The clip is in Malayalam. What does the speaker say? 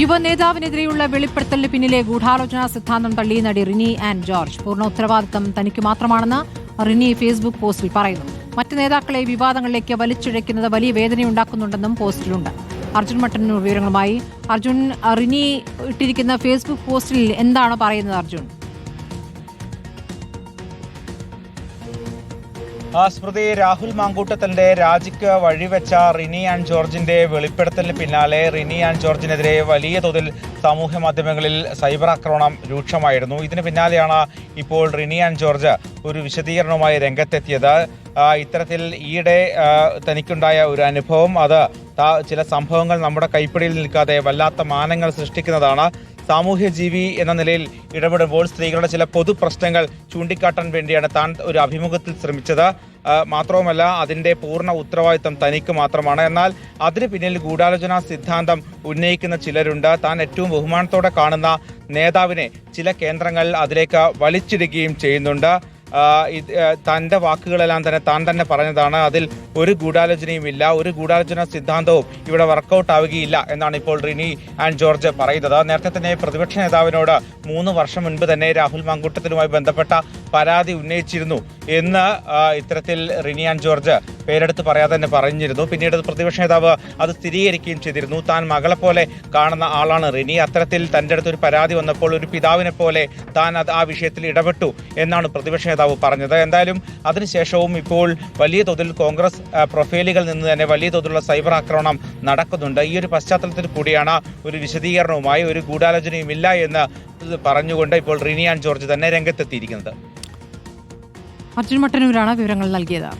യുവനേതാവിനെതിരെയുള്ള വെളിപ്പെടുത്തലിന് പിന്നിലെ ഗൂഢാലോചനാ സിദ്ധാന്തം തള്ളി നടി റിനി ആൻഡ് ജോർജ്. പൂർണ്ണ ഉത്തരവാദിത്തം തനിക്ക് മാത്രമാണെന്ന് റിനി ഫേസ്ബുക്ക് പോസ്റ്റിൽ പറയുന്നു. മറ്റ് നേതാക്കളെ വിവാദങ്ങളിലേക്ക് വലിച്ചിഴയ്ക്കുന്നത് വലിയ വേദനയുണ്ടാക്കുന്നുണ്ടെന്നും പോസ്റ്റിലുണ്ട്. അർജുൻ മട്ടന്നൂർ വിവരങ്ങളുമായി. അർജുൻ, റിനി ഇട്ടിരിക്കുന്ന ഫേസ്ബുക്ക് പോസ്റ്റിൽ എന്താണ് പറയുന്നത് അർജുൻ? സ്മൃതി, രാഹുൽ മാങ്കൂട്ടത്തിന്റെ രാജിക്ക് വഴിവെച്ച റിനി ആൻഡ് ജോർജിന്റെ വെളിപ്പെടുത്തലിന് പിന്നാലെ റിനി ആൻഡ് ജോർജിനെതിരെ വലിയ തോതിൽ സാമൂഹ്യ മാധ്യമങ്ങളിൽ സൈബർ ആക്രമണം രൂക്ഷമായിരുന്നു. ഇതിന് പിന്നാലെയാണ് ഇപ്പോൾ റിനി ആൻഡ് ജോർജ് ഒരു വിശദീകരണവുമായി രംഗത്തെത്തിയത്. ഇത്തരത്തിൽ ഈയിടെ തനിക്കുണ്ടായ ഒരു അനുഭവം, അത് ചില സംഭവങ്ങൾ നമ്മുടെ കൈപ്പിടിയിൽ നിൽക്കാതെ വല്ലാത്ത മാനങ്ങൾ സൃഷ്ടിക്കുന്നതാണ്. സാമൂഹ്യ ജീവി എന്ന നിലയിൽ ഇടപെടുമ്പോൾ സ്ത്രീകളുടെ ചില പൊതു പ്രശ്നങ്ങൾ ചൂണ്ടിക്കാട്ടാൻ വേണ്ടിയാണ് താൻ ഒരു അഭിമുഖത്തിൽ ശ്രമിച്ചത്. മാത്രവുമല്ല, അതിൻ്റെ പൂർണ്ണ ഉത്തരവാദിത്തം തനിക്ക് മാത്രമാണ്. എന്നാൽ അതിന് പിന്നിൽ ഗൂഢാലോചനാ സിദ്ധാന്തം ഉന്നയിക്കുന്ന ചിലരുണ്ട്. താൻ ഏറ്റവും ബഹുമാനത്തോടെ കാണുന്ന നേതാവിനെ ചില കേന്ദ്രങ്ങൾ അതിലേക്ക് വലിച്ചിടുകയും ചെയ്യുന്നുണ്ട്. തൻ്റെ വാക്കുകളെല്ലാം താൻ തന്നെ പറഞ്ഞതാണ്. അതിൽ ഒരു ഗൂഢാലോചനയുമില്ല, ഒരു ഗൂഢാലോചന സിദ്ധാന്തവും ഇവിടെ വർക്കൗട്ട് ആവുകയില്ല എന്നാണ് ഇപ്പോൾ റിനി ആൻഡ് ജോർജ് പറയുന്നത്. നേരത്തെ തന്നെ പ്രതിപക്ഷ നേതാവിനോട് 3 വർഷം മുൻപ് തന്നെ രാഹുൽ മാങ്കൂട്ടത്തിലുമായി ബന്ധപ്പെട്ട പരാതി ഉന്നയിച്ചിരുന്നു എന്ന് ഇത്തരത്തിൽ റിനി ആൻഡ് ജോർജ് പേരെടുത്ത് പറയാതെ തന്നെ പറഞ്ഞിരുന്നു. പിന്നീട് പ്രതിപക്ഷ നേതാവ് അത് സ്ഥിരീകരിക്കുകയും ചെയ്തിരുന്നു. താൻ മകളെ പോലെ കാണുന്ന ആളാണ് റിനി. അത്തരത്തിൽ തൻ്റെ അടുത്തൊരു പരാതി വന്നപ്പോൾ ഒരു പിതാവിനെ പോലെ താൻ ആ വിഷയത്തിൽ ഇടപെട്ടു എന്നാണ് പ്രതിപക്ഷ നേതാവ് പറഞ്ഞത്. എന്തായാലും അതിനുശേഷവും ഇപ്പോൾ വലിയ തോതിൽ കോൺഗ്രസ് പ്രൊഫൈലുകളിൽ നിന്ന് തന്നെ വലിയ തോതിലുള്ള സൈബർ ആക്രമണം നടക്കുന്നുണ്ട്. ഈ ഒരു പശ്ചാത്തലത്തിൽ കൂടിയാണ് ഒരു വിശദീകരണവുമായി ഒരു ഗൂഢാലോചനയും ഇല്ല എന്ന് പറഞ്ഞുകൊണ്ട് ഇപ്പോൾ റിനി ആൻഡ് ജോർജ് തന്നെ രംഗത്തെത്തിയിരിക്കുന്നത്. അർജുൻ മട്ടന്നൂരാണ് വിവരങ്ങൾ നൽകിയത്.